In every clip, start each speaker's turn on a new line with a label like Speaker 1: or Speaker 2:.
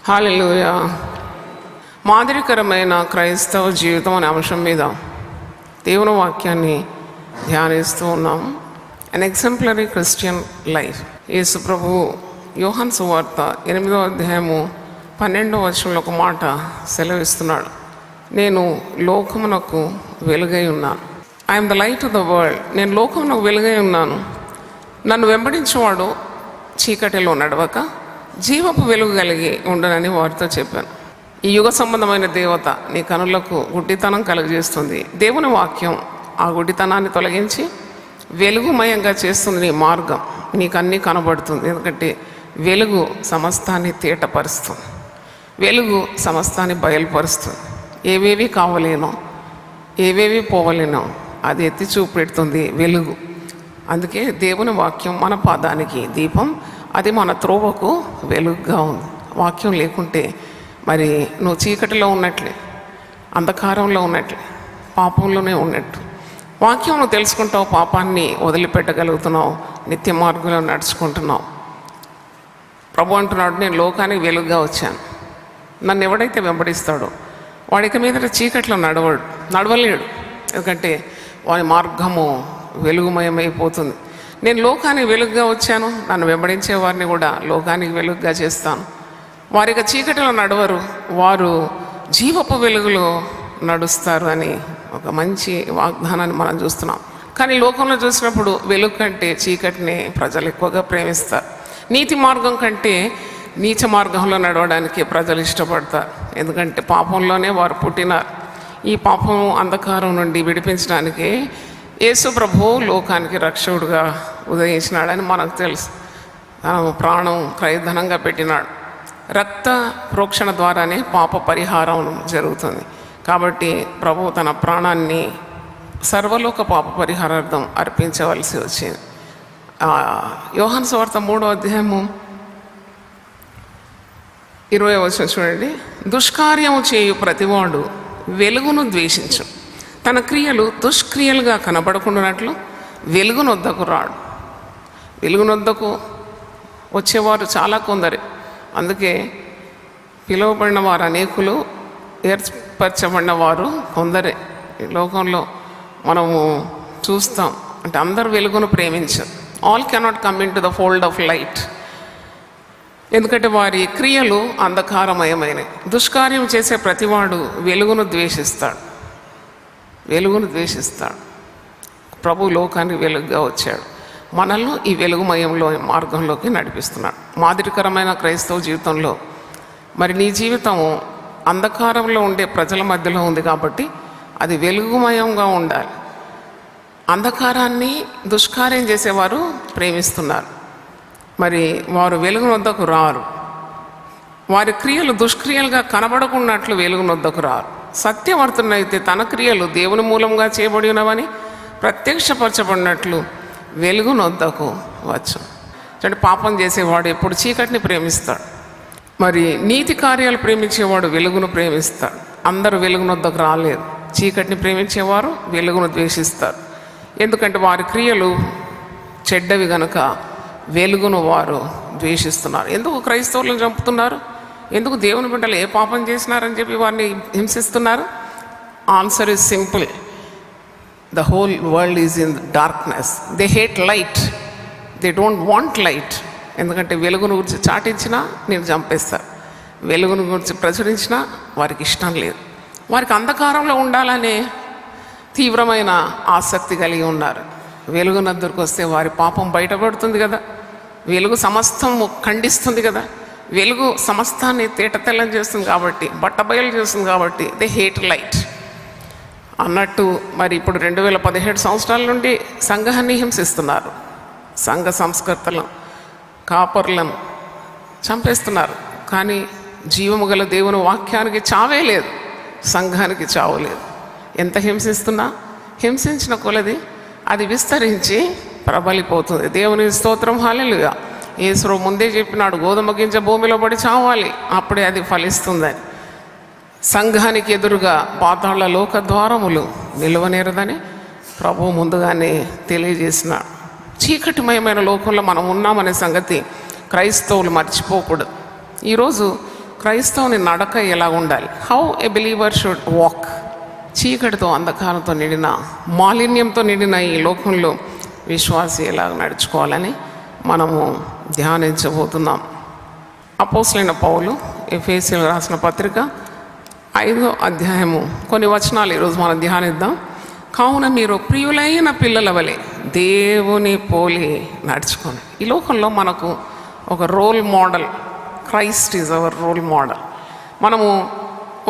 Speaker 1: హల్లెలూయా. మాదిరికరమైన క్రైస్తవ జీవితం అనే అంశం మీద దేవుని వాక్యాన్ని ధ్యానిస్తూ ఉన్నాం. అన్ ఎగ్జంప్లరీ క్రిస్టియన్ లైఫ్. యేసు ప్రభు యోహాను సువార్త 8వ అధ్యాయము 12వ వచనంలో ఒక మాట సెలవిస్తున్నాడు. నేను లోకమునకు వెలుగై ఉన్నాను. I'm the light of the world. నేను లోకమునకు వెలుగై ఉన్నాను. నన్ను వెంబడించేవాడు చీకటిలో నడవక జీవపు వెలుగు కలిగి ఉండనని వారితో చెప్పాను. ఈ యుగ సంబంధమైన దేవత నీ కనులకు గుడ్డితనం కలుగజేస్తుంది. దేవుని వాక్యం ఆ గుడ్డితనాన్ని తొలగించి వెలుగుమయంగా చేస్తుంది. నీ మార్గం నీకు అన్నీ కనబడుతుంది. ఎందుకంటే వెలుగు సమస్తాన్ని తేటపరుస్తుంది. వెలుగు సమస్తాన్ని బయలుపరుస్తుంది. ఏవేవి కావలేనో ఏవేవి పోవలేనో అది ఎత్తి చూపెడుతుంది వెలుగు. అందుకే దేవుని వాక్యం మన పాదానికి దీపం, అది మన త్రోవకు వెలుగుగా ఉంది. వాక్యం లేకుంటే మరి నువ్వు చీకటిలో ఉన్నట్లే, అంధకారంలో ఉన్నట్లే, పాపంలోనే ఉన్నట్టు. వాక్యం నువ్వు తెలుసుకుంటావు, పాపాన్ని వదిలిపెట్టగలుగుతున్నావు, నిత్య మార్గంలో నడుచుకుంటున్నావు. ప్రభు అంటున్నాడు, నేను లోకానికి వెలుగుగా వచ్చాను. నన్ను ఎవడైతే వెంబడిస్తాడో వాడికి మీద చీకట్లో నడవలేడు. ఎందుకంటే వాడి మార్గము వెలుగుమయమైపోతుంది. నేను లోకానికి వెలుగుగా వచ్చాను, నన్ను వెంబడించే వారిని కూడా లోకానికి వెలుగుగా చేస్తాను. వారికి చీకటిలో నడవరు, వారు జీవపు వెలుగులో నడుస్తారు అని ఒక మంచి వాగ్దానాన్ని మనం చూస్తున్నాం. కానీ లోకంలో చూసినప్పుడు వెలుగు కంటే చీకటిని ప్రజలు ఎక్కువగా ప్రేమిస్తారు. నీతి మార్గం కంటే నీచ మార్గంలో నడవడానికి ప్రజలు ఇష్టపడతారు. ఎందుకంటే పాపంలోనే వారు పుట్టినారు. ఈ పాపం అంధకారం నుండి విడిపించడానికి యేసు ప్రభువు లోకానికి రక్షకుడుగా ఉదయించినాడని మనకు తెలుసు. తన ప్రాణం క్రయధనంగా పెట్టినాడు. రక్త ప్రోక్షణ ద్వారానే పాప పరిహారం జరుగుతుంది. కాబట్టి ప్రభువు తన ప్రాణాన్ని సర్వలోక పాప పరిహారార్థం అర్పించవలసి వచ్చింది. యోహాను సువార్త 3వ అధ్యాయము 20వ వచనం చూడండి. దుష్కార్యము చేయు ప్రతివాడు వెలుగును ద్వేషించు, తన క్రియలు దుష్క్రియలుగా కనబడకుండానట్లు వెలుగునొద్దకు రాడు. వెలుగునొద్దకు వచ్చేవారు చాలా కొందరే. అందుకే పిలువబడిన వారు అనేకులు, ఏర్పరచబడిన వారు కొందరే. ఈ లోకంలో మనము చూస్తాం. అంటే అందరు వెలుగును ప్రేమించరు. All cannot come into the fold of light. ఎందుకంటే వారి క్రియలు అంధకారమయమైనవి. దుష్కార్యం చేసే ప్రతివాడు వెలుగును ద్వేషిస్తాడు. ప్రభు లోకానికి వెలుగుగా వచ్చాడు. మనల్ని ఈ వెలుగుమయంలో మార్గంలోకి నడిపిస్తున్నాడు. మాదిరికరమైన క్రైస్తవ జీవితంలో మరి నీ జీవితము అంధకారంలో ఉండే ప్రజల మధ్యలో ఉంది కాబట్టి అది వెలుగుమయంగా ఉండాలి. అంధకారాన్ని దుష్కార్యం చేసేవారు ప్రేమిస్తున్నారు. మరి వారు వెలుగునొద్దకు రారు. వారి క్రియలు దుష్క్రియలుగా కనబడకున్నట్లు వెలుగునొద్దకు రారు. సత్యవర్తునైతే తన క్రియలు దేవుని మూలంగా చేయబడి ఉన్నవని ప్రత్యక్షపరచబడినట్లు వెలుగునొద్దకు వచ్చు. అంటే పాపం చేసేవాడు ఎప్పుడు చీకటిని ప్రేమిస్తాడు. మరి నీతి కార్యాలు ప్రేమించేవాడు వెలుగును ప్రేమిస్తాడు. అందరూ వెలుగునొద్దకు రాలేదు. చీకటిని ప్రేమించేవారు వెలుగును ద్వేషిస్తారు. ఎందుకంటే వారి క్రియలు చెడ్డవి గనుక వెలుగును వారు ద్వేషిస్తున్నారు. ఎందుకు క్రైస్తవులను చంపుతున్నారు? ఎందుకు దేవుని బిడ్డలు ఏ పాపం చేసినారని చెప్పి వారిని హింసిస్తున్నారు? Answer is simple. The whole world is in darkness. They hate light. They don't want light. ఎందుకంటే వెలుగును గురించి చాటించినా నేను చంపేస్తారు. వెలుగును గురించి ప్రచురించినా వారికి ఇష్టం లేదు. వారికి అంధకారంలో ఉండాలనే తీవ్రమైన ఆసక్తి కలిగి ఉన్నారు. వెలుగునద్దరికి వస్తే వారి పాపం బయటపడుతుంది కదా. వెలుగు సమస్తము ఖండిస్తుంది కదా. వెలుగు సమస్తాన్ని తేటతెల్లం చేస్తుంది కాబట్టి, బట్టబయలు చేస్తుంది కాబట్టి దే హేట్ లైట్ అన్నట్టు. మరి ఇప్పుడు 2017 సంవత్సరాల నుండి సంఘాన్ని హింసిస్తున్నారు. సంఘ సంస్కర్తలను, కాపర్లను చంపేస్తున్నారు. కానీ జీవము గల దేవుని వాక్యానికి చావే లేదు, సంఘానికి చావు లేదు. ఎంత హింసించిన కొలది అది విస్తరించి ప్రబలిపోతుంది. దేవుని స్తోత్రం, హల్లెలూయా. యేసు ముందే చెప్పినాడు, గోధుమ గింజ భూమిలో పడి చావాలి, అప్పుడే అది ఫలిస్తుందని. సంఘానికి ఎదురుగా పాతాళ లోక ద్వారములు నిలవనేరదని ప్రభు ముందుగానే తెలియజేసినాడు. చీకటిమయమైన లోకంలో మనం ఉన్నామనే సంగతి క్రైస్తవులు మర్చిపోకూడదు. ఈరోజు క్రైస్తవుని నడక ఎలా ఉండాలి, how a believer should walk. చీకటితో అంధకారంతో నిండిన మాలిన్యంతో నిండిన ఈ లోకంలో విశ్వాసి ఎలా నడుచుకోవాలని మనము ధ్యానించబోతున్నాం. అపోస్తలుడైన పౌలు ఎఫెసీయులకు రాసిన పత్రిక 5వ అధ్యాయము కొన్ని వచనాలు ఈరోజు మనం ధ్యానిద్దాం. కావున మీరు ప్రియులైన పిల్లల వలె దేవుని పోలి నడుచుకోండి. ఈ లోకంలో మనకు ఒక role model, Christ is our role model. మనము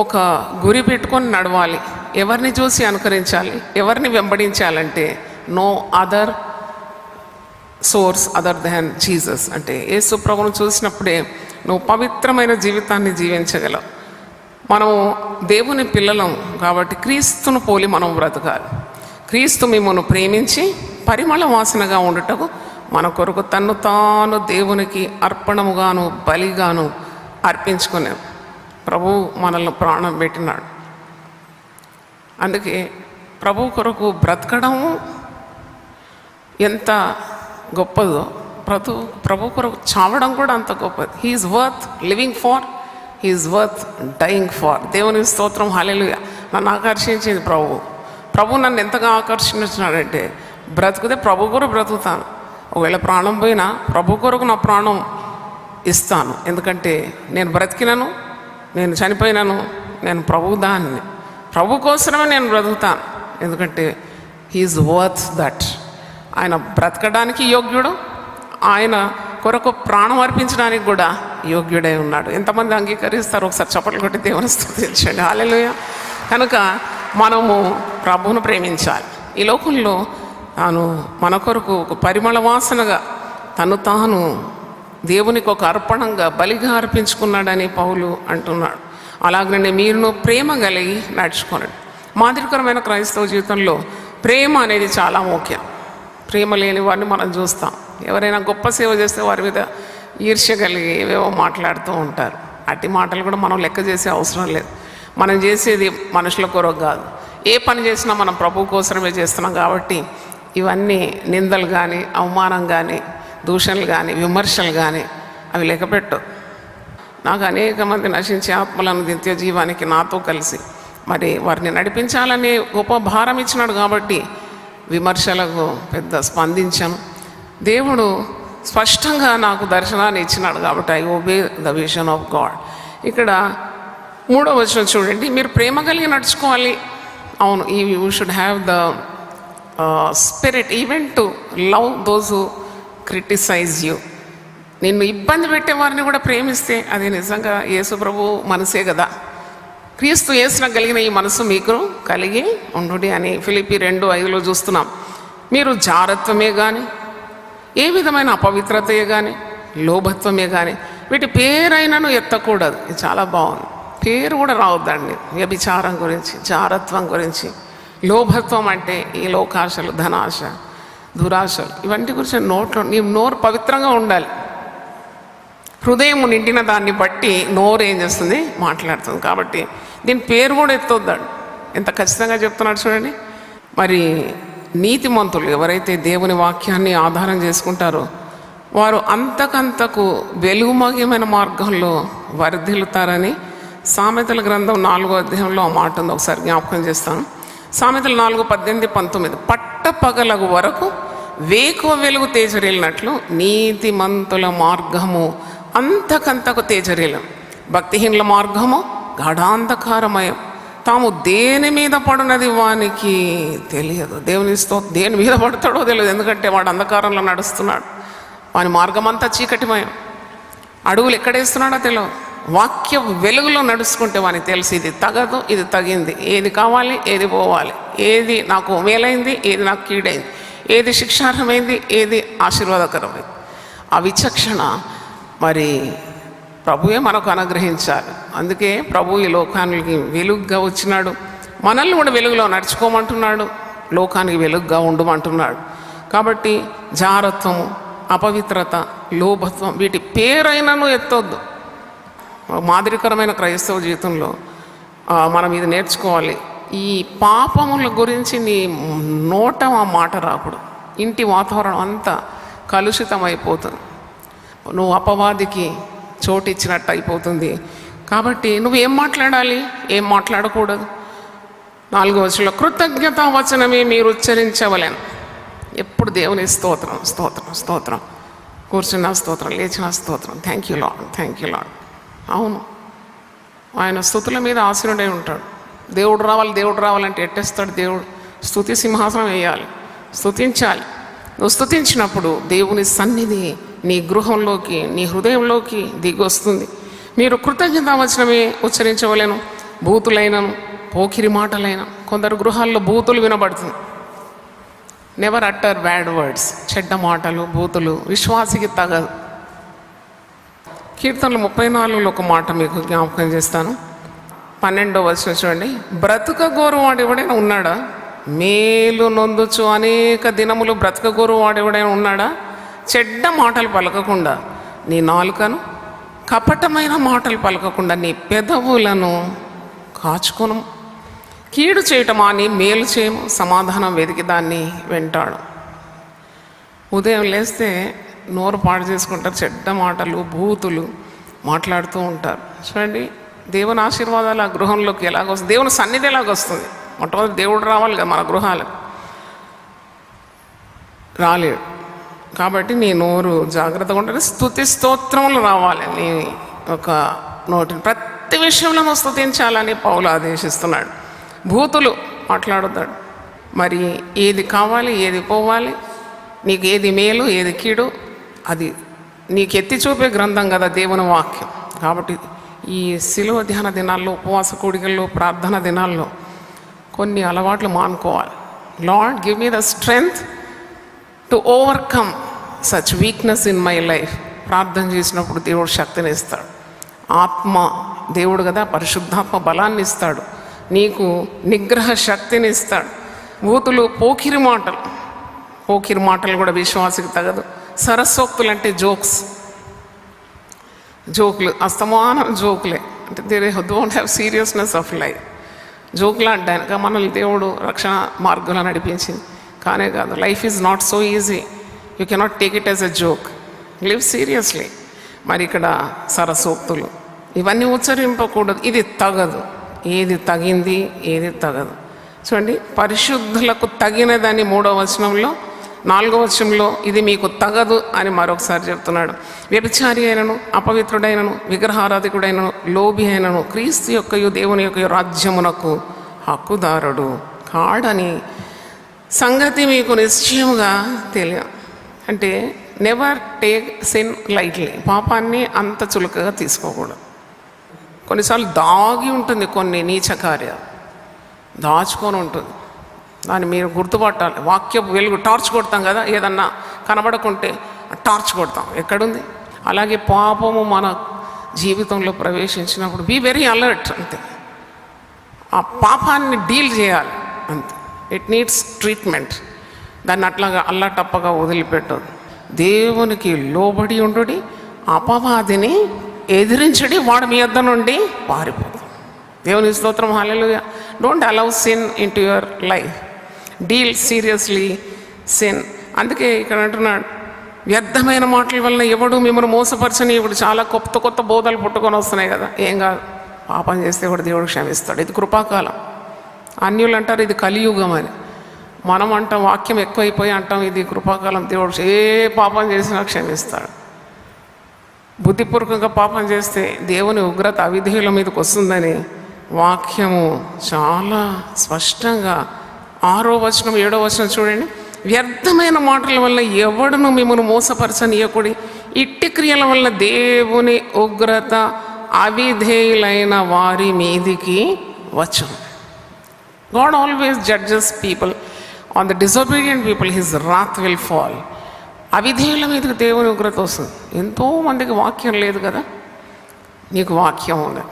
Speaker 1: ఒక గురి పెట్టుకొని నడవాలి. ఎవరిని చూసి అనుకరించాలి, ఎవరిని వెంబడించాలంటే no other source other than Jesus. అంటే యేసు ప్రభువును చూసినప్పుడే నువ్వు పవిత్రమైన జీవితాన్ని జీవించగలవు. మనము దేవుని పిల్లలం కాబట్టి క్రీస్తును పోలి మనం బ్రతకాలి. క్రీస్తు మిమ్మల్ని ప్రేమించి పరిమళ వాసనగా ఉండుటకు మన కొరకు తన్ను తాను దేవునికి అర్పణముగాను బలిగాను అర్పించుకున్నాం. ప్రభు మనల్ని ప్రాణం పెట్టినాడు. అందుకే ప్రభు కొరకు బ్రతకడము ఎంత గొప్పదో, ప్రభు కొరకు చావడం కూడా అంత గొప్పది. He is worth living for, he is worth dying for. దేవుని స్తోత్రం, హల్లెలూయా. నన్ను ఆకర్షించింది ప్రభు నన్ను ఎంతగా ఆకర్షించినాడంటే బ్రతుకుతే ప్రభు కొరకు బ్రతుకుతాను. ఒకవేళ ప్రాణం పోయినా ప్రభు కొరకు నా ప్రాణం ఇస్తాను. ఎందుకంటే నేను బ్రతికినను, నేను చనిపోయినాను, నేను ప్రభు దాన్ని, ప్రభు కోసమే నేను బ్రతుకుతాను. ఎందుకంటే హీఈస్ వర్త్ దట్. ఆయన బ్రతకడానికి యోగ్యుడు, ఆయన కొరకు ప్రాణం అర్పించడానికి కూడా యోగ్యుడై ఉన్నాడు. ఎంతమంది అంగీకరిస్తారు? ఒకసారి చప్పట్లు కొట్టి దేవుని స్తుతించండి. హల్లెలూయా. కనుక మనము ప్రభువును ప్రేమించాలి. ఈ లోకంలో తాను మన కొరకు ఒక పరిమళ వాసనగా తను తాను దేవునికి ఒక అర్పణంగా బలిగా అర్పించుకున్నాడని పౌలు అంటున్నాడు. అలాగనే మీరును ప్రేమ కలిగి నడుచుకోండి. మాదిరికరమైన క్రైస్తవ జీవితంలో ప్రేమ అనేది చాలా ముఖ్యం. ప్రేమ లేని వారిని మనం చూస్తాం. ఎవరైనా గొప్ప సేవ చేస్తే వారి మీద ఈర్ష్య కలిగి ఏవేవో మాట్లాడుతూ ఉంటారు. అట్టి మాటలు కూడా మనం లెక్క చేసే అవసరం లేదు. మనం చేసేది మనుషుల కొరకు కాదు. ఏ పని చేసినా మనం ప్రభు కోసమే చేస్తున్నాం కాబట్టి ఇవన్నీ నిందలు కానీ, అవమానం కానీ, దూషణలు కానీ, విమర్శలు కానీ అవి లెక్కపెట్టు. నాకు అనేక మంది నశించే ఆత్మలను నిత్య జీవానికి నాతో కలిసి మరి వారిని నడిపించాలని గొప్ప భారం ఇచ్చినాడు కాబట్టి విమర్శలకు పెద్ద స్పందించాను. దేవుడు స్పష్టంగా నాకు దర్శనాన్ని ఇచ్చినాడు కాబట్టి I obey the vision of God. ఇక్కడ 3వ వచనం చూడండి, మీరు ప్రేమ కలిగి నడుచుకోవాలి. అవును, you should have the spirit even to love those who criticize you. నిన్ను ఇబ్బంది పెట్టే వారిని కూడా ప్రేమిస్తే అది నిజంగా యేసు ప్రభు మనసే కదా. క్రీస్తు యేసున కలిగిన ఈ మనసు మీకు కలిగి ఉండుడి అని ఫిలిప్పీ 2:5 చూస్తున్నాం. మీరు జారత్వమే కానీ, ఏ విధమైన అపవిత్రతయే కానీ, లోభత్వమే కానీ వీటి పేరైనను ఎత్తకూడదు. ఇది చాలా బాగుంది. పేరు కూడా రావద్దండి. వ్యభిచారం గురించి, జారత్వం గురించి, లోభత్వం అంటే ఈ లోకాశలు, ధనాశ, దురాశలు, ఇవన్నీ గురించి నీ నోరు పవిత్రంగా ఉండాలి. హృదయం నిండిన దాన్ని బట్టి నోరు ఏం చేస్తుంది? మాట్లాడుతుంది. కాబట్టి దీని పేరు కూడా ఎత్తొద్దాడు. ఎంత ఖచ్చితంగా చెప్తున్నాడు చూడండి. మరి నీతిమంతులు ఎవరైతే దేవుని వాక్యాన్ని ఆధారం చేసుకుంటారో వారు అంతకంతకు వెలుగుమయమైన మార్గంలో వర్ధిల్లుతారని సామెతల గ్రంథం 4వ అధ్యాయంలో ఆ మాట ఉంది. ఒకసారి జ్ఞాపకం చేస్తాను. సామెతలు 4:18-19 పట్టపగలగు వరకు వేకువ వెలుగు తేజరిల్లినట్లు నీతిమంతుల మార్గము అంతకంతకు తేజరిల్లం, భక్తిహీనుల మార్గము గాఢాంధకారమయం, తాము దేని మీద పడినది వానికి తెలియదు. దేని మీద పడతాడో తెలియదు, ఎందుకంటే వాడు అంధకారంలో నడుస్తున్నాడు. వాని మార్గం అంతా చీకటిమయం. అడుగులు ఎక్కడేస్తున్నాడో తెలియదు. వాక్య వెలుగులో నడుచుకుంటే వానికి తెలిసి ఇది తగదు, ఇది తగింది, ఏది కావాలి, ఏది పోవాలి, ఏది నాకు మేలైంది, ఏది నాకు కీడైంది, ఏది శిక్షార్హమైంది, ఏది ఆశీర్వాదకరమైంది. ఆ విచక్షణ మరి ప్రభువే మనకు అనుగ్రహించాలి. అందుకే ప్రభు ఈ లోకానికి వెలుగుగా వచ్చినాడు. మనల్ని కూడా వెలుగులో నడుచుకోమంటున్నాడు, లోకానికి వెలుగుగా ఉండమంటున్నాడు. కాబట్టి జారత్వము, అపవిత్రత, లోభత్వం వీటి పేరైనను ఎత్తొద్దు. మాదిరికరమైన క్రైస్తవ జీవితంలో మనం ఇది నేర్చుకోవాలి. ఈ పాపముల గురించి నీ నోట ఆ మాట రాకూడదు. ఇంటి వాతావరణం అంతా కలుషితం అయిపోతుంది. నువ్వు అపవాదికి చోటు ఇచ్చినట్టు అయిపోతుంది. కాబట్టి నువ్వేం మాట్లాడాలి, ఏం మాట్లాడకూడదు. 4వ వచనంలో కృతజ్ఞతా వచనమే మీరు ఉచ్చరించవలెను. ఎప్పుడు దేవుని స్తోత్రం స్తోత్రం స్తోత్రం, కూర్చున్న స్తోత్రం, లేచిన స్తోత్రం, thank you lord, thank you lord. అవును, ఆయన స్తుతుల మీద ఆసీనుడై ఉంటాడు. దేవుడు రావాలి, దేవుడు రావాలంటే ఎట్టేస్తాడు దేవుడు? స్తుతి సింహాసనం వేయాలి, స్తుతించాలి. నువ్వు స్తుతించినప్పుడు దేవుని సన్నిధి నీ గృహంలోకి, నీ హృదయంలోకి దిగి వస్తుంది. మీరు కృతజ్ఞతా వచనమే ఉచ్చరించవలెను, బూతులైనను పోకిరి మాటలైన. కొందరు గృహాల్లో బూతులు వినబడుతుంది. నెవర్ అట్టర్ బ్యాడ్ వర్డ్స్, చెడ్డ మాటలు, బూతులు విశ్వాసికి తగదు. కీర్తనలు 34లో ఒక మాట మీకు జ్ఞాపకం చేస్తాను. 12వ వచనం చూడండి. బ్రతుకగోరు వాడెవడైనా ఉన్నాడా? మేలు నొందుచు అనేక దినములు బ్రతకగోరు వాడెవడైనా ఉన్నాడా? చెడ్డ మాటలు పలకకుండా నీ నాలుకను, కపటమైన మాటలు పలకకుండా నీ పెదవులను కాచుకొను. కీడు చేయటం అని మేలు చేయము, సమాధానం వెతికి దాన్ని వెంటాడు. ఉదయం లేస్తే నోరు పాడు చేసుకుంటారు, చెడ్డ మాటలు బూతులు మాట్లాడుతూ ఉంటారు. చూడండి, దేవుని ఆశీర్వాదాలు ఆ గృహంలోకి ఎలాగొస్తుంది, దేవుని సన్నిధి ఎలాగొస్తుంది? మొట్టమొదటి దేవుడు రావాలి కదా మన గృహాలకు, రాలేడు. కాబట్టి నీ నోరు జాగ్రత్తగా ఉండాలి. స్తుతి స్తోత్రములు రావాలి నీ ఒక నోటిని. ప్రతి విషయంలో నువ్వు స్తుతించాలని పౌలు ఆదేశిస్తున్నాడు. బూతులు మాట్లాడుతాడు. మరి ఏది కావాలి, ఏది పోవాలి, నీకు ఏది మేలు, ఏది కీడు, అది నీకు ఎత్తి చూపే గ్రంథం కదా దేవుని వాక్యం. కాబట్టి ఈ శిలువ ధ్యాన దినాల్లో, ఉపవాస కూడికల్లో, ప్రార్థన దినాల్లో కొన్ని అలవాట్లు మానుకోవాలి. Lord give me the strength to overcome such weakness in my life. ప్రార్థన చేసినప్పుడు దేవుడు శక్తిని ఇస్తాడు. ఆత్మ దేవుడు కదా, పరిశుద్ధాత్మ బలాన్ని ఇస్తాడు, నీకు నిగ్రహ శక్తిని ఇస్తాడు. బూతులు, పోకిరి మాటలు కూడా విశ్వాసికి తగదు. సరస్సోక్తులు అంటే జోకులు, అస్తమానం జోకులే. అంటే they don't have seriousness of life. జోకులు అంటాక మనల్ని దేవుడు రక్షణ మార్గంలో నడిపించింది కానే కాదు. Life is not so easy, you cannot take it as a joke, live seriously. మరి ఇక్కడ సరసోక్తులు ఇవన్నీ ఉచ్చరింపకూడదు, ఇది తగదు. ఏది తగింది, ఏది తగదు. చూడండి, పరిశుద్ధులకు తగినదని 3వ వచనంలో, 4వ వచనంలో ఇది మీకు తగదు అని మరొకసారి చెప్తున్నాడు. వ్యభిచారి అయినను, అపవిత్రుడైనను, విగ్రహారాధికుడైనను, లోభి అయినను క్రీస్తు యొక్కయు దేవుని యొక్క రాజ్యమునకు హక్కుదారుడు కాడని సంగతి మీకు నిశ్చయముగా తెలియదు. అంటే నెవర్ టేక్ సిన్ లైట్లీ. పాపాన్ని అంత చులకగా తీసుకోకూడదు. కొన్నిసార్లు దాగి ఉంటుంది, కొన్ని నీచ కార్యాలు దాచుకొని ఉంటుంది. దాన్ని మీరు గుర్తుపట్టాలి. వాక్యపు వెలుగు టార్చ్ కొడతాం కదా, ఏదన్నా కనబడకుంటే టార్చ్ కొడతాం, ఎక్కడుంది? అలాగే పాపము మన జీవితంలో ప్రవేశించినప్పుడు బీ వెరీ అలర్ట్. అంతే, ఆ పాపాన్ని డీల్ చేయాలి అంతే. It needs treatment. దాన్ని అట్లాగా అల్లటప్పగా వదిలిపెట్టదు. దేవునికి లోబడి ఉండుడి, అపవాదిని ఎదిరించడి, వాడు మీ యొద్ద నుండి పారిపోదు. దేవుని స్తోత్రం, హల్లెలూయా. Don't allow sin into your life, deal seriously sin. అందుకే ఇక్కడ అంటున్నాడు, వ్యర్థమైన మాటల వల్ల ఎవడు మిమ్మల్ని మోసపరచని. ఇప్పుడు చాలా కొత్త బోధలు పుట్టుకొని వస్తున్నాయి కదా, ఏం కాదు, పాపం చేస్తే కూడా దేవుడు క్షమిస్తాడు. ఇది కృపాకాలం. అన్యులు అంటారు ఇది కలియుగం అని, మనం అంటాం వాక్యం ఎక్కువైపోయి అంటాం ఇది కృపాకాలం. దేవుడు ఏ పాపం చేసినా క్షమిస్తాడు. బుద్ధిపూర్వకంగా పాపం చేస్తే దేవుని ఉగ్రత అవిధేయుల మీదకి వస్తుందని వాక్యము చాలా స్పష్టంగా 6వ వచనం 7వ వచనం చూడండి. వ్యర్థమైన మాటల వల్ల ఎవడును మిమ్మల్ని మోసపరచనీయకుడి, ఇట్టి క్రియల వల్ల దేవుని ఉగ్రత అవిధేయులైన వారి మీదికి వచ్చును. God always judges people. On the disobedient people his wrath will fall. అవిధేయుల మీదకి దేవుని ఉగ్రత వస్తుంది. ఎంతోమందికి వాక్యం లేదు కదా, నీకు వాక్యం ఉంది.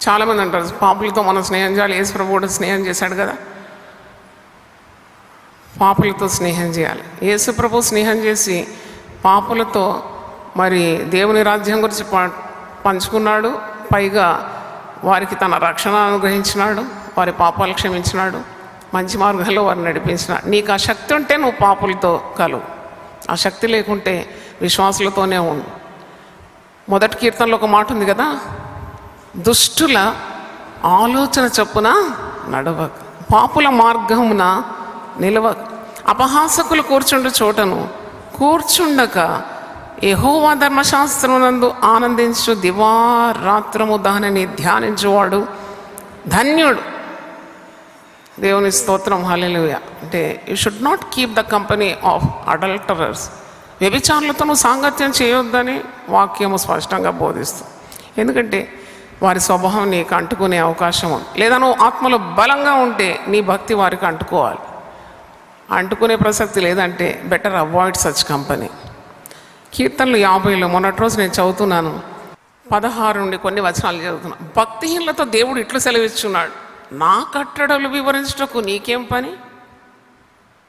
Speaker 1: చాలామంది అంటారు పాపులతో మనం స్నేహం చేయాలి. యేసు ప్రభువు కూడా స్నేహం చేశాడు కదా, పాపులతో స్నేహం చేయాలి. యేసు ప్రభు స్నేహం చేసి పాపులతో మరి దేవుని రాజ్యం గురించి పంచుకున్నాడు. పైగా వారికి తన రక్షణ అనుగ్రహించినాడు, వారి పాపాలు క్షమించినాడు, మంచి మార్గంలో వారిని నడిపించినాడు. నీకు ఆ శక్తి ఉంటే నువ్వు పాపులతో కలువు, ఆ శక్తి లేకుంటే విశ్వాసులతోనే ఉండు. మొదటి కీర్తనలో ఒక మాట ఉంది కదా, దుష్టుల ఆలోచన చొప్పున నడవక, పాపుల మార్గమున నిలవక, అపహాసకులు కూర్చుండు చోటను కూర్చుండక, యెహోవా ధర్మశాస్త్రమునందు ఆనందించు దివారాత్రము దానిని ధ్యానించువాడు ధన్యుడు. దేవుని స్తోత్రం, హల్లెలూయా. అంటే you should not keep the company of adulterers. వ్యభిచారులతో నువ్వు సాంగత్యం చేయొద్దని వాక్యము స్పష్టంగా బోధిస్తుంది. ఎందుకంటే వారి స్వభావం నీకు అంటుకునే అవకాశం ఉంది. లేదా నువ్వు ఆత్మలో బలంగా ఉంటే నీ భక్తి వారికి అంటుకోవాలి. అంటుకునే ప్రసక్తి లేదంటే బెటర్ అవాయిడ్ సచ్ కంపెనీ. కీర్తనలు 50లో మొన్నటి రోజు నేను చదువుతున్నాను, 16 నుండి కొన్ని వచనాలు చదువుతున్నాను. భక్తిహీనులతో దేవుడు ఇట్లు సెలవిస్తున్నాడు, నా కట్టడలు వివరించుటకు నీకేం పని?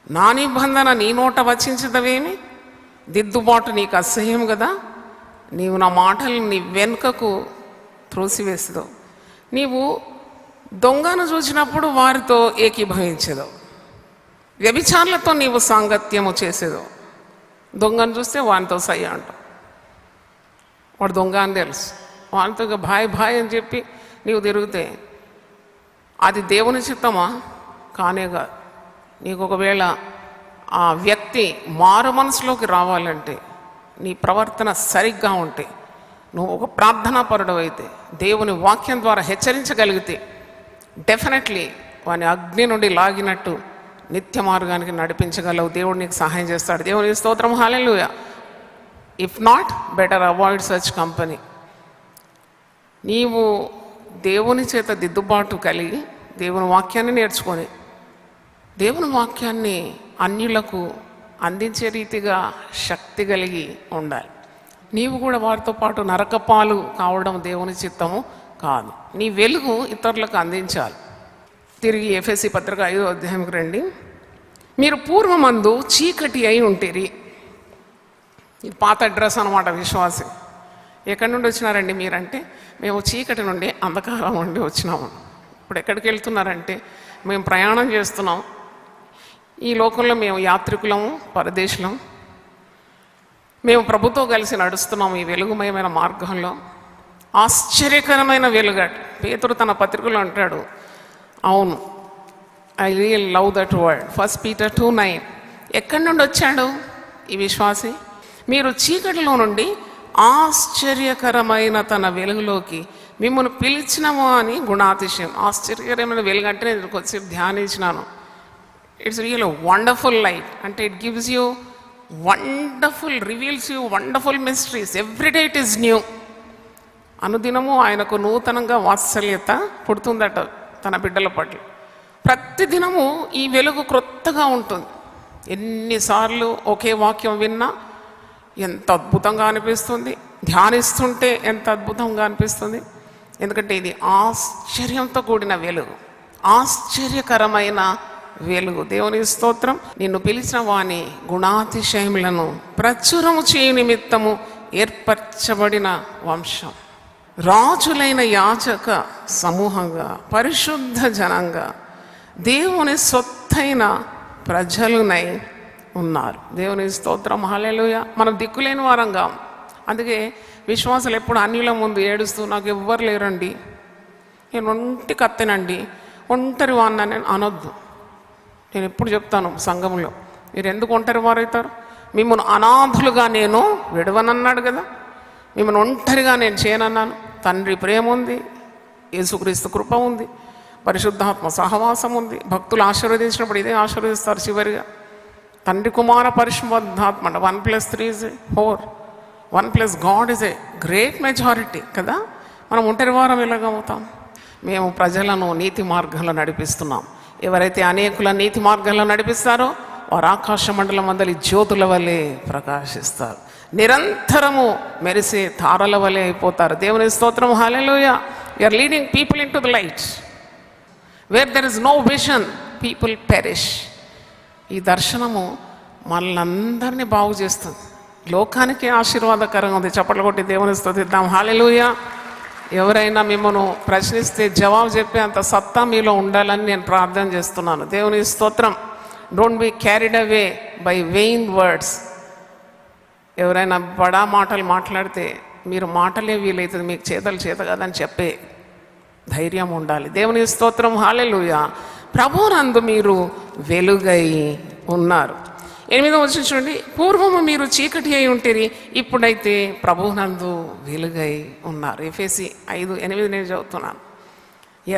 Speaker 1: నా నిబంధన నీ నోట వచించదవేమి? దిద్దుబాటు నీకు అసహ్యం కదా. నీవు నా మాటలు నీ వెనుకకు త్రోసివేసేదో. నీవు దొంగను చూసినప్పుడు వారితో ఏకీభవించేదో. వ్యభిచారులతో నీవు సాంగత్యము చేసేదో. దొంగను చూస్తే వానితో సై అంటావు, వాడు దొంగ అని తెలుసు, వానితో భాయ్ భాయ్ అని చెప్పి నీవు తిరిగితే అది దేవుని చిత్తమా? కానే కాదు. నీకు ఒకవేళ ఆ వ్యక్తి మారు మనసులోకి రావాలంటే, నీ ప్రవర్తన సరిగ్గా ఉంటే, నువ్వు ఒక ప్రార్థనాపరుడు అయితే, దేవుని వాక్యం ద్వారా హెచ్చరించగలిగితే డెఫినెట్లీ వాని అగ్ని నుండి లాగినట్టు నిత్య మార్గానికి నడిపించగలవు. దేవుడు నీకు సహాయం చేస్తాడు. దేవుని స్తోత్రం, హల్లెలూయా. If not, better avoid such company. నీవు దేవుని చేత దిద్దుబాటు కలిగి దేవుని వాక్యాన్ని నేర్చుకొని దేవుని వాక్యాన్ని అన్యులకు అందించే రీతిగా శక్తి కలిగి ఉండాలి. నీవు కూడా వారితో పాటు నరకపాలు కావడం దేవుని చిత్తము కాదు. నీ వెలుగు ఇతరులకు అందించాలి. తిరిగి ఎఫెసీ పత్రిక 5వ అధ్యాయంకి రండి. మీరు పూర్వమందు చీకటి అయి ఉంటిరి. ఇది పాత అడ్రస్ అనమాట. విశ్వాసి ఎక్కడి నుండి వచ్చినారండి మీరంటే, మేము చీకటి నుండి అంధకారం నుండి వచ్చినాము. ఇప్పుడు ఎక్కడికి వెళ్తున్నారంటే, మేము ప్రయాణం చేస్తున్నాం. ఈ లోకంలో మేము యాత్రికులము, పరదేశులం. మేము ప్రభుతో కలిసి నడుస్తున్నాము ఈ వెలుగుమయమైన మార్గంలో. ఆశ్చర్యకరమైన వెలుగట్. పేతురు తన పత్రికలో అంటాడు, అవును, I real love that word. 1 Peter 2:9. ఎక్కడి నుండి వచ్చాడు ఈ విశ్వాసి? మీరు చీకటిలో నుండి ఆశ్చర్యకరమైన తన వెలుగులోకి మిమ్మల్ని పిలిచినము అని గుణాతిశయం. ఆశ్చర్యకరమైన వెలుగు అంటే నేను కొంచెం ధ్యానించినాను. It's real wonderful light. అంటే it gives you wonderful, reveals you wonderful mysteries. Everyday it is new. అనుదినము ఆయనకు నూతనంగా వాత్సల్యత పుడుతుందట తన బిడ్డల పట్ల. ప్రతిదినము ఈ వెలుగు క్రొత్తగా ఉంటుంది. ఎన్నిసార్లు ఒకే వాక్యం విన్నా ఎంత అద్భుతంగా అనిపిస్తుంది, ధ్యానిస్తుంటే ఎంత అద్భుతంగా అనిపిస్తుంది. ఎందుకంటే ఇది ఆశ్చర్యంతో కూడిన వెలుగు, ఆశ్చర్యకరమైన వెలుగు. దేవుని స్తోత్రం. నిన్ను పిలిచిన వాని గుణాతిశయములను ప్రచురము చేయు నిమిత్తము ఏర్పరచబడిన వంశం, రాజులైన యాజక సమూహంగా, పరిశుద్ధ జనంగా, దేవుని సొత్తైన ప్రజలునై ఉన్నారు. దేవుని స్తోత్రం, హల్లెలూయా. మనం దిక్కులేని వారంగా. అందుకే విశ్వాసులు ఎప్పుడు అన్యుల ముందు ఏడుస్తూ, నాకు ఎవ్వరు లేరండి, నేను ఒంటి కత్తెనండి, ఒంటరి వాడిని నేను అనొద్దు. నేను ఎప్పుడు చెప్తాను సంఘంలో, మీరు ఎందుకు ఒంటరి వారవుతారు? మిమ్మల్ని అనాథులుగా నేను విడవనన్నాడు కదా, మిమ్మల్ని ఒంటరిగా నేను చేయనన్నాను. తండ్రి ప్రేమ ఉంది, యేసుక్రీస్తు కృప ఉంది, పరిశుద్ధాత్మ సహవాసం ఉంది. భక్తులు ఆశీర్వదించినప్పుడు ఇదే ఆశీర్వదిస్తారు చివరిగా. తండ్రి కుమార పరిశుద్ధాత్మ. 1+3 is 4. 1+ God is a great majority కదా. మనం ఒంటరి వారం ఎలాగవుతాం? మేము ప్రజలను నీతి మార్గంలో నడిపిస్తున్నాం. ఎవరైతే అనేకుల నీతి మార్గంలో నడిపిస్తారో వారు ఆకాశ మండలం అందరి జ్యోతుల వలె ప్రకాశిస్తారు, నిరంతరము మెరిసే తారల వలె అయిపోతారు. దేవుని స్తోత్రం, హల్లెలూయా. You are leading people into the light. Where there is no vision, people perish. ఈ దర్శనము మనల్ని అందరినీ బాగు చేస్తుంది, లోకానికి ఆశీర్వాదకరంగా ఉంది. చప్పట్లు కొట్టి దేవుని స్తుతిద్దాం, హల్లెలూయా. ఎవరైనా మిమ్మల్ని ప్రశ్నిస్తే జవాబు చెప్పే అంత సత్తా మీలో ఉండాలని నేను ప్రార్థన చేస్తున్నాను. దేవుని స్తోత్రం. Don't be carried away by vain words. ఎవరైనా బడా మాటలు మాట్లాడితే మీరు మాటలే వీలవుతుంది, మీకు చేతలు చేత కాదని చెప్పే ధైర్యం ఉండాలి. దేవుని స్తోత్రం, హల్లెలూయా. ప్రభువునందు మీరు వెలుగై ఉన్నారు. 8వ వచనం చూడండి. పూర్వము మీరు చీకటి అయి ఉంటిరి, ఇప్పుడైతే ప్రభువునందు వెలుగై ఉన్నారు. ఎఫెసీ 5:8 నేను చదువుతున్నాను.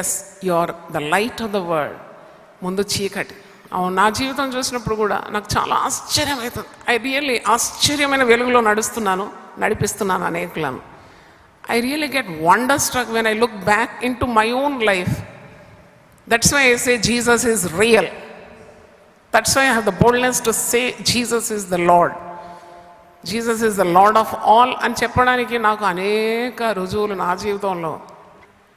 Speaker 1: Yes, you are the light of the world. ముందు చీకటి. అవును, నా జీవితం చూసినప్పుడు కూడా నాకు చాలా ఆశ్చర్యమవుతుంది. ఆశ్చర్యమైన వెలుగులో నడిపిస్తున్నాను అనేకులను. I really get wonderstruck when I look back into my own life. That's why I say Jesus is real. That's why I have the boldness to say Jesus is the Lord. Jesus is the Lord of all అని చెప్పడానికి నాకు అనేక రుజువులు నా జీవితంలో.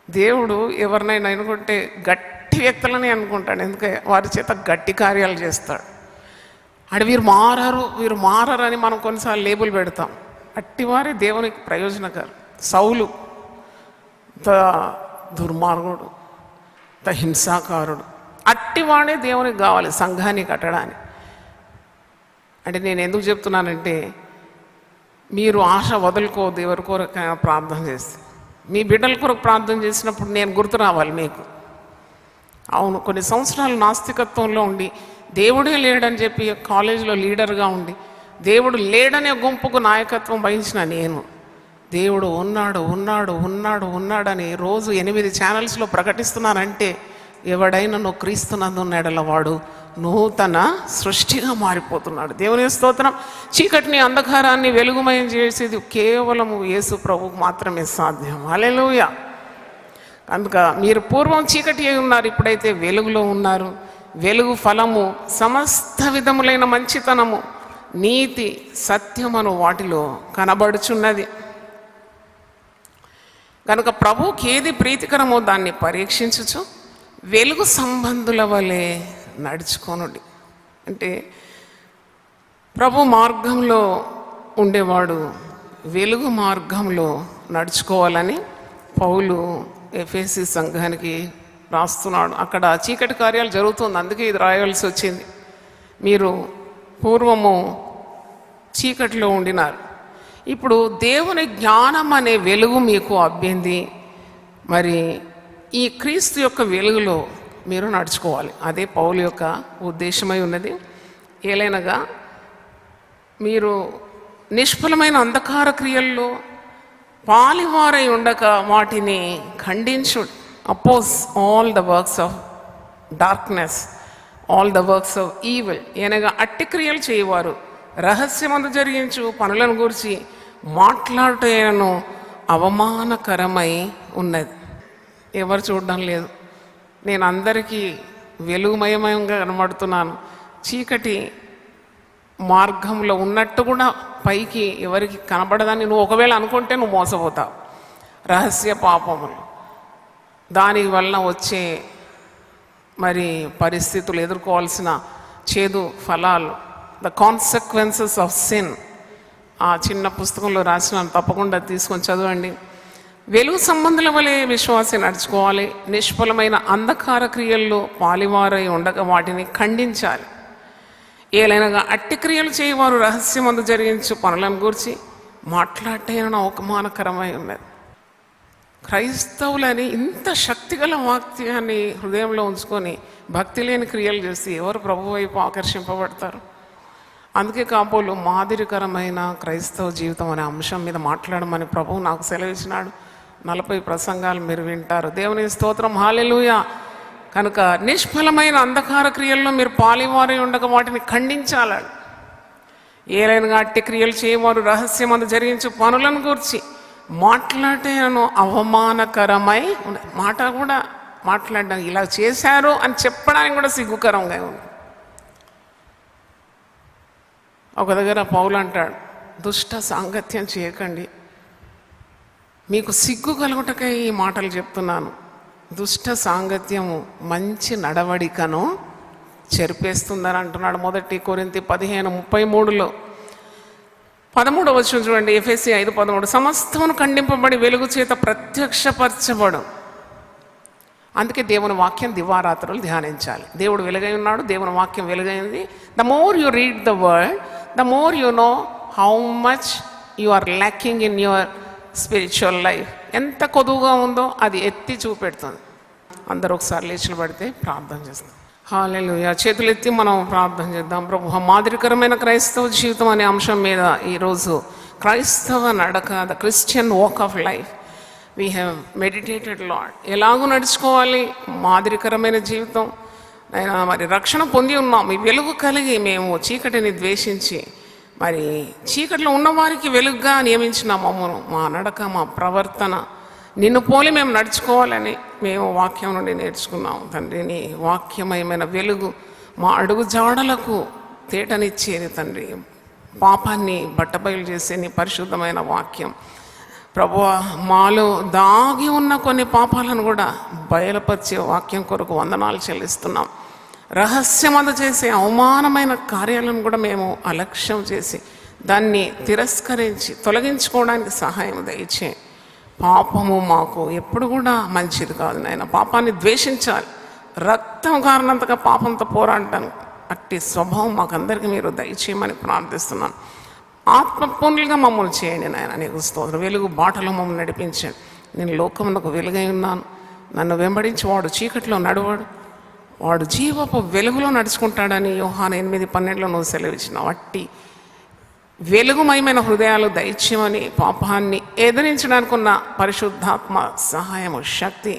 Speaker 1: దేవుడు ఎవరినైనా అనుకుంటే గట్టి వ్యక్తులని అనుకుంటాడు, ఎందుకంటే వారి చేత గట్టి కార్యాలు చేస్తాడు. వీరు మారారు అని మనం కొన్నిసార్లు లేబుల్ పెడతాం. అట్టివారే దేవునికి ప్రయోజనకరం. సౌలు దుర్మార్గుడు, హింసాకారుడు, అట్టివాడే దేవునికి కావాలి సంఘాన్ని కట్టడానికి. అంటే నేను ఎందుకు చెప్తున్నానంటే, మీరు ఆశ వదులుకోవద్దు. ఎవరి కొరకు ప్రార్థన చేస్తే, మీ బిడ్డల కొరకు ప్రార్థన చేసినప్పుడు నేను గుర్తు రావాలి మీకు. అవును, కొన్ని సంవత్సరాలు నాస్తికత్వంలో ఉండి దేవుడే లేడని చెప్పి కాలేజీలో లీడర్గా ఉండి దేవుడు లేడనే గుంపుకు నాయకత్వం వహించిన నేను, దేవుడు ఉన్నాడని రోజు 8 ఛానల్స్లో ప్రకటిస్తున్నానంటే, ఎవడైనా నువ్వు క్రీస్తునందు ఉన్నాడల వాడు నూతన సృష్టిగా మారిపోతున్నాడు. దేవుని స్తోత్రం. చీకటిని, అంధకారాన్ని వెలుగుమయం చేసేది కేవలము యేసు ప్రభువుకు మాత్రమే సాధ్యం. హల్లెలూయా. అందుక మీరు పూర్వం చీకటి అయి ఉన్నారు, ఇప్పుడైతే వెలుగులో ఉన్నారు. వెలుగు ఫలము సమస్త విధములైన మంచితనము, నీతి, సత్యమను వాటిలో కనబడుచున్నది. కనుక ప్రభువుకి ఏది ప్రీతికరమో దాన్ని పరీక్షించుచు వెలుగు సంబంధుల వలె నడుచుకోనుడి. అంటే ప్రభు మార్గంలో ఉండేవాడు వెలుగు మార్గంలో నడుచుకోవాలని పౌలు ఎఫెసీ సంఘానికి రాస్తున్నాడు. అక్కడ చీకటి కార్యాలు జరుగుతుంది, అందుకే ఇది రాయవలసి వచ్చింది. మీరు పూర్వము చీకటిలో ఉండినారు, ఇప్పుడు దేవుని జ్ఞానం అనే వెలుగు మీకు అబ్బింది. మరి ఈ క్రీస్తు యొక్క వెలుగులో మీరు నడుచుకోవాలి. అదే పౌలు యొక్క ఉద్దేశమై ఉన్నది. ఏలైనగా మీరు నిష్ఫలమైన అంధకార క్రియల్లో పాలివారై ఉండక వాటిని ఖండించుడు. Oppose all the works of darkness, all the works of evil. ఏనగా అట్టి క్రియలు చేయవారు రహస్యమందు జరిగించు పనులను గురించి మాట్లాడటను అవమానకరమై ఉన్నది. ఎవరు చూడడం లేదు. నేను అందరికీ వెలుగుమయమయంగా కనబడుతున్నాను. చీకటి మార్గంలో ఉన్నట్టు కూడా పైకి ఎవరికి కనబడదని నువ్వు ఒకవేళ అనుకుంటే నువ్వు మోసపోతావు. రహస్య పాపములు, దాని వలన వచ్చే మరి పరిస్థితులు, ఎదుర్కోవాల్సిన చేదు ఫలాలు, ద కాన్సిక్వెన్సెస్ ఆఫ్ సిన్. ఆ చిన్న పుస్తకంలో రాసినాను, తప్పకుండా తీసుకొని చదవండి. వెలుగు సంబంధుల వలె విశ్వాసి నడుచుకోవాలి. నిష్ఫలమైన అంధకార క్రియల్లో పాలివారై ఉండగా వాటిని ఖండించాలి. ఏలైనగా అట్టి క్రియలు చేయవారు రహస్యమందు జరిగించు పనులను గూర్చి మాట్లాడటైన అవమానకరమై ఉన్నది. క్రైస్తవులని ఇంత శక్తిగల వాక్యాన్ని హృదయంలో ఉంచుకొని భక్తి లేని క్రియలు చేసి ఎవరు ప్రభు వైపు ఆకర్షింపబడతారు? అందుకే కాబోలు మాదిరికరమైన క్రైస్తవ జీవితం అనే అంశం మీద మాట్లాడమని ప్రభువు నాకు సెలవిచ్చినాడు. 40 ప్రసంగాలు మీరు వింటారు. దేవుని స్తోత్రం, హల్లెలూయా. కనుక నిష్ఫలమైన అంధకార క్రియల్లో మీరు పాలివారై ఉండగా వాటిని ఖండించాలి. ఏలైనగా అట్టి క్రియలు చేయవారు రహస్యమందు జరిగించు పనులను గురించి మాట్లాడటను అవమానకరమై ఉంది. మాట కూడా మాట్లాడడానికి, ఇలా చేశారు అని చెప్పడానికి కూడా సిగ్గుకరంగా ఉంది. ఒక దగ్గర పౌలు అంటాడు, దుష్ట సాంగత్యం చేయకండి. మీకు సిగ్గు కలుగుటకై ఈ మాటలు చెప్తున్నాను. దుష్ట సాంగత్యము మంచి నడవడికను చెరిపేస్తుందని అంటున్నాడు. 1 కొరింథీ 15:33 13వ వచనం చూడండి. ఎఫెసీ 5:13 సమస్తమును ఖండింపబడి వెలుగు చేత ప్రత్యక్షపరచబడు. అందుకే దేవుని వాక్యం దివారాత్రులు ధ్యానించాలి. దేవుడు వెలుగై ఉన్నాడు, దేవుని వాక్యం వెలుగైంది. The more you read the word, the more you know how much you are lacking in your spiritual life. ఎంత కొదువుగా ఉందో అది ఎత్తి చూపెడుతుంది. అందరూ ఒకసారి లేచి పడితే ప్రార్థన చేస్తాం. హల్లెలూయా. చేతులెత్తి మనం ప్రార్థన చేద్దాం. ప్రభు, మాదిరికరమైన క్రైస్తవ జీవితం అనే అంశం మీద ఈరోజు క్రైస్తవ నడక, the Christian walk of life we have meditated Lord. ఎలాగూ నడుచుకోవాలి మాదిరికరమైన జీవితం. అయినా మరి రక్షణ పొంది ఉన్నాం, ఈ వెలుగు కలిగి మేము చీకటిని ద్వేషించి మరి చీకటిలో ఉన్నవారికి వెలుగుగా నియమించిన మమ్మను, మా నడక, మా ప్రవర్తన నిన్ను పోలి మేము నడుచుకోవాలని మేము వాక్యం నుండి నేర్చుకున్నాము తండ్రి. నీ వాక్యమయమైన వెలుగు మా అడుగు జాడలకు తేటనిచ్చేది తండ్రి. పాపాన్ని బట్టబయలు చేసే నీ పరిశుద్ధమైన వాక్యం ప్రభువా, మాలో దాగి ఉన్న కొన్ని పాపాలను కూడా బయలుపరిచే వాక్యం కొరకు వందనాలు చెల్లిస్తున్నాం. రహస్యమందు చేసే అవమానమైన కార్యాలను కూడా మేము అలక్ష్యం చేసి దాన్ని తిరస్కరించి తొలగించుకోవడానికి సహాయం దయచే. పాపము మాకు ఎప్పుడు కూడా మంచిది కాదు నాయన. పాపాన్ని ద్వేషించాలి, రక్తం కారణంతగా పాపంతో పోరాడటానికి అట్టి స్వభావం మాకందరికీ మీరు దయచేయమని ప్రార్థిస్తున్నాను. ఆత్మపూర్ణులుగా మమ్మల్ని చేయండి నాయన. నీకు స్తోత్రం. వెలుగు బాటలో మమ్మల్ని నడిపించండి. నేను లోకమునకు వెలుగై ఉన్నాను, నన్ను వెంబడించి వాడు చీకటిలో నడువాడు, వాడు జీవపు వెలుగులో నడుచుకుంటాడని యోహాను 8:12 నువ్వు సెలవిచ్చినావు. అట్టి వెలుగుమయమైన హృదయాలు దైత్యమని పాపాన్ని ఎదిరించడానికి ఉన్న పరిశుద్ధాత్మ సహాయము, శక్తి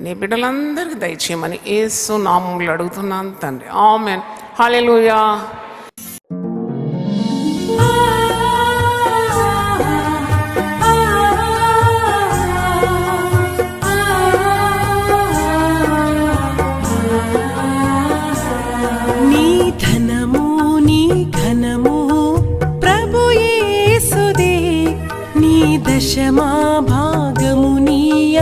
Speaker 1: నీ బిడ్డలందరికీ దయచేయమని యేసు నామములో అడుగుతున్నాను తండ్రి. ఆమేన్. హల్లెలూయా.
Speaker 2: దశమా భాగము నీయ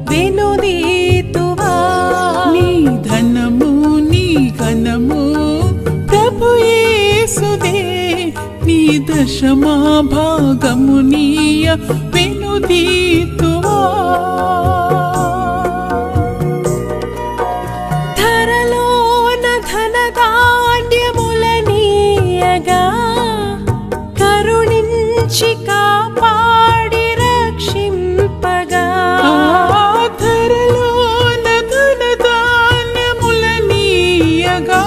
Speaker 2: వెనుదీతువా.
Speaker 3: నీ ధనము నీ ఘనము ప్రభు యేసుదే, నీ దశమా భాగము నీయ వెనుదీతువా.
Speaker 2: ధరలోన ధనధాన్యముల నీయగా కరుణించి కాపాడి రక్షింపగా.
Speaker 3: ధరలోన ధనధాన్యముల నీయగా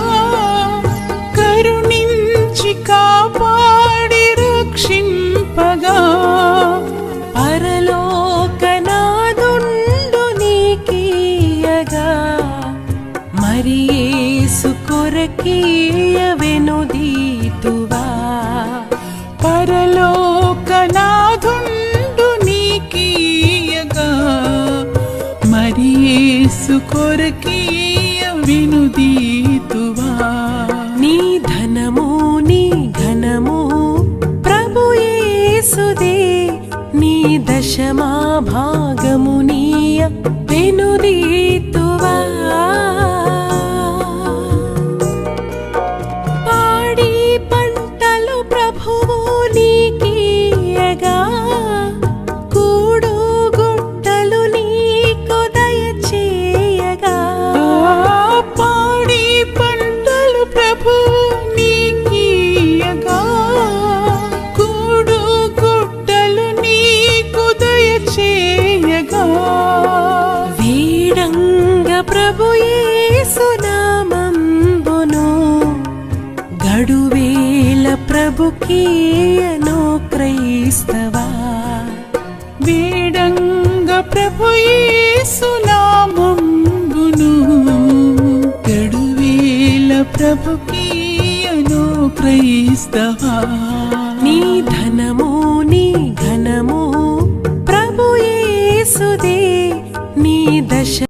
Speaker 3: కరుణించి కాపాడి రక్షింపగా.
Speaker 2: పరలోకనాదుండు నీకీయగా మరి యేసు కొరకీయ వెనుదీతువా.
Speaker 3: పరలోకనాథుండు నీకీయగా మరి యేసు కొరకీయ వెనుదీతువా.
Speaker 2: నీ ధనము నీ ఘనము ప్రభు యేసుదే, నీ దశమా భాగము నీయ వెనుదీతువా. పాడి పంటలు ప్రభువు నీకీయగా కూడు గుట్టలు నీకు దయచేయగా.
Speaker 3: పాడి పంటలు ప్రభు నీకీయగా కూడు గుట్టలు నీకు దయచేయగా.
Speaker 2: వీడంగ ప్రభు యేసు నామంబును గడువేల ప్రభుకీయను క్రైస్తవా.
Speaker 3: వేడంగ ప్రభు యేసు నామంబును గడువేల ప్రభుకీయను క్రైస్తవా.
Speaker 2: నీ ధనము నీ ఘనము ప్రభు యేసుదే, నీ దశ